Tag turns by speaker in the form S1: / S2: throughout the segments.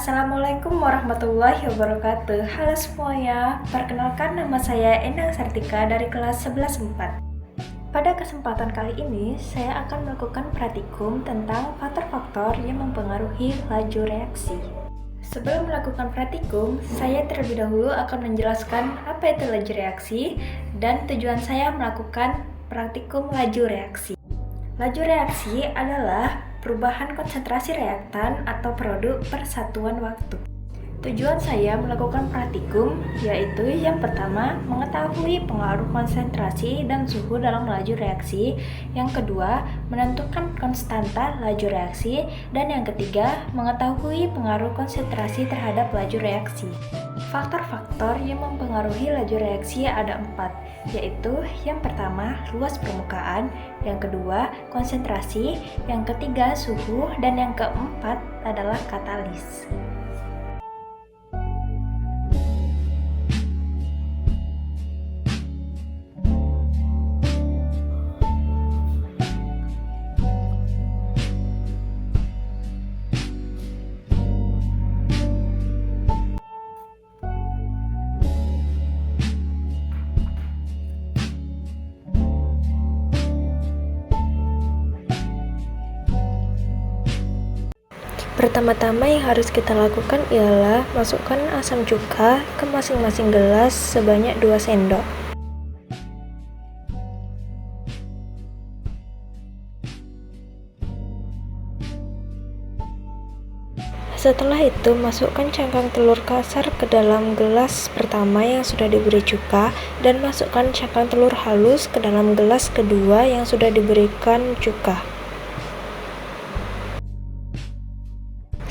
S1: Assalamualaikum warahmatullahi wabarakatuh. Halo semuanya, perkenalkan nama saya Endang Sartika dari kelas 11-4. Pada kesempatan kali ini, saya akan melakukan praktikum tentang faktor-faktor yang mempengaruhi laju reaksi. Sebelum melakukan praktikum, saya terlebih dahulu akan menjelaskan apa itu laju reaksi dan tujuan saya melakukan praktikum laju reaksi. Laju reaksi adalah perubahan konsentrasi reaktan atau produk per satuan waktu. Tujuan saya melakukan praktikum yaitu yang pertama, mengetahui pengaruh konsentrasi dan suhu dalam laju reaksi, yang kedua, menentukan konstanta laju reaksi, dan yang ketiga, mengetahui pengaruh konsentrasi terhadap laju reaksi. Faktor-faktor yang mempengaruhi laju reaksi ada 4, yaitu yang pertama, luas permukaan, yang kedua, konsentrasi, yang ketiga, suhu, dan yang keempat adalah katalis. Pertama-tama yang harus kita lakukan ialah masukkan asam cuka ke masing-masing gelas sebanyak 2 sendok. Setelah itu, masukkan cangkang telur kasar ke dalam gelas pertama yang sudah diberi cuka dan masukkan cangkang telur halus ke dalam gelas kedua yang sudah diberikan cuka.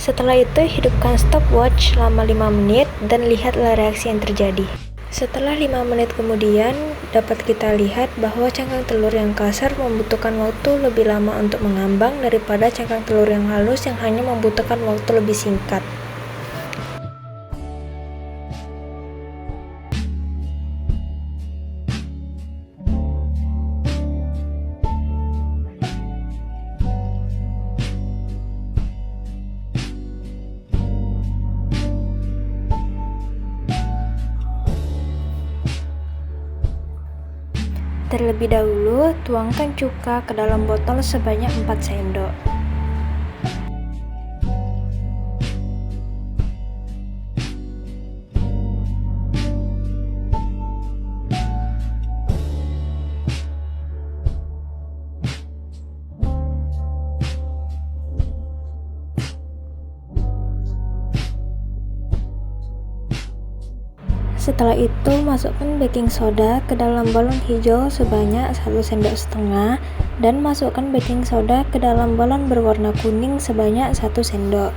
S1: Setelah itu, hidupkan stopwatch selama 5 menit dan lihatlah reaksi yang terjadi. Setelah 5 menit kemudian, dapat kita lihat bahwa cangkang telur yang kasar membutuhkan waktu lebih lama untuk mengambang daripada cangkang telur yang halus yang hanya membutuhkan waktu lebih singkat. Terlebih dahulu, tuangkan cuka ke dalam botol sebanyak 4 sendok. Setelah itu, masukkan baking soda ke dalam balon hijau sebanyak 1,5 sendok dan masukkan baking soda ke dalam balon berwarna kuning sebanyak 1 sendok.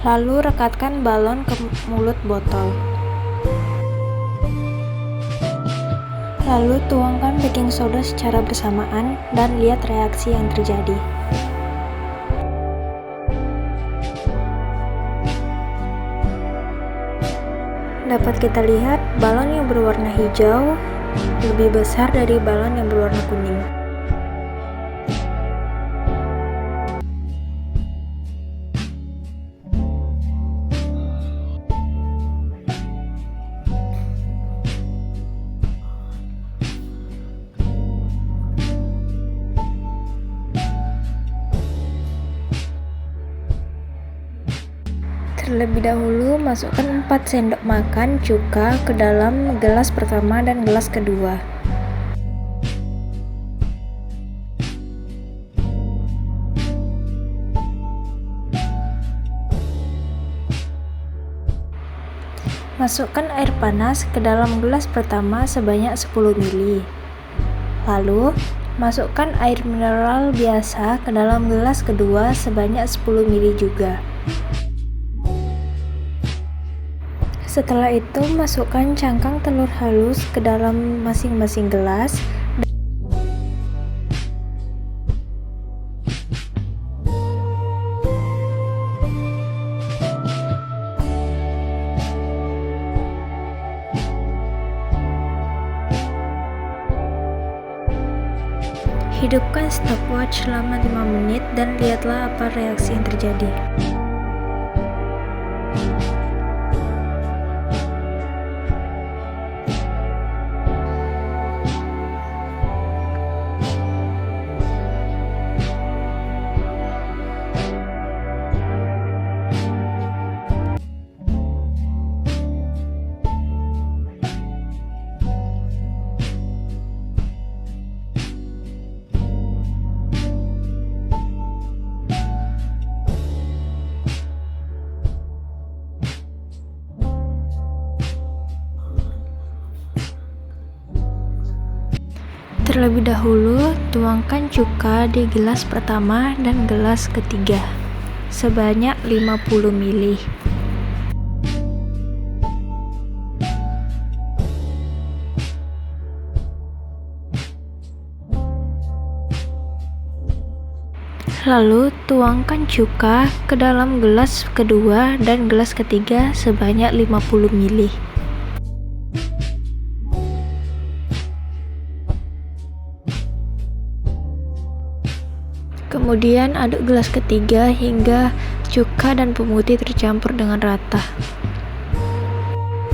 S1: Lalu rekatkan balon ke mulut botol. Lalu tuangkan baking soda secara bersamaan dan lihat reaksi yang terjadi. Dapat kita lihat balon yang berwarna hijau lebih besar dari balon yang berwarna kuning. Terlebih dahulu, masukkan 4 sendok makan cuka ke dalam gelas pertama dan gelas kedua. Masukkan air panas ke dalam gelas pertama sebanyak 10 ml. Lalu, masukkan air mineral biasa ke dalam gelas kedua sebanyak 10 ml juga. Setelah itu, masukkan cangkang telur halus ke dalam masing-masing gelas. Hidupkan stopwatch selama 5 menit dan lihatlah apa reaksi yang terjadi. Terlebih dahulu, tuangkan cuka di gelas pertama dan gelas ketiga sebanyak 50 ml. Lalu tuangkan cuka ke dalam gelas kedua dan gelas ketiga sebanyak 50 ml. Kemudian aduk gelas ketiga hingga cuka dan pemutih tercampur dengan rata.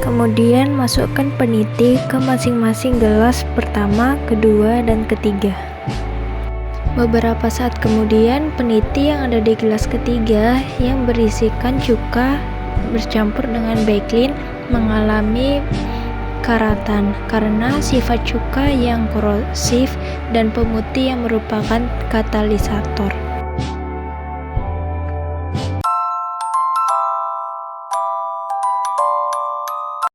S1: Kemudian masukkan peniti ke masing-masing gelas pertama, kedua, dan ketiga. Beberapa saat kemudian, peniti yang ada di gelas ketiga yang berisikan cuka bercampur dengan bakelin mengalami karatan karena sifat cuka yang korosif dan pemutih yang merupakan katalisator.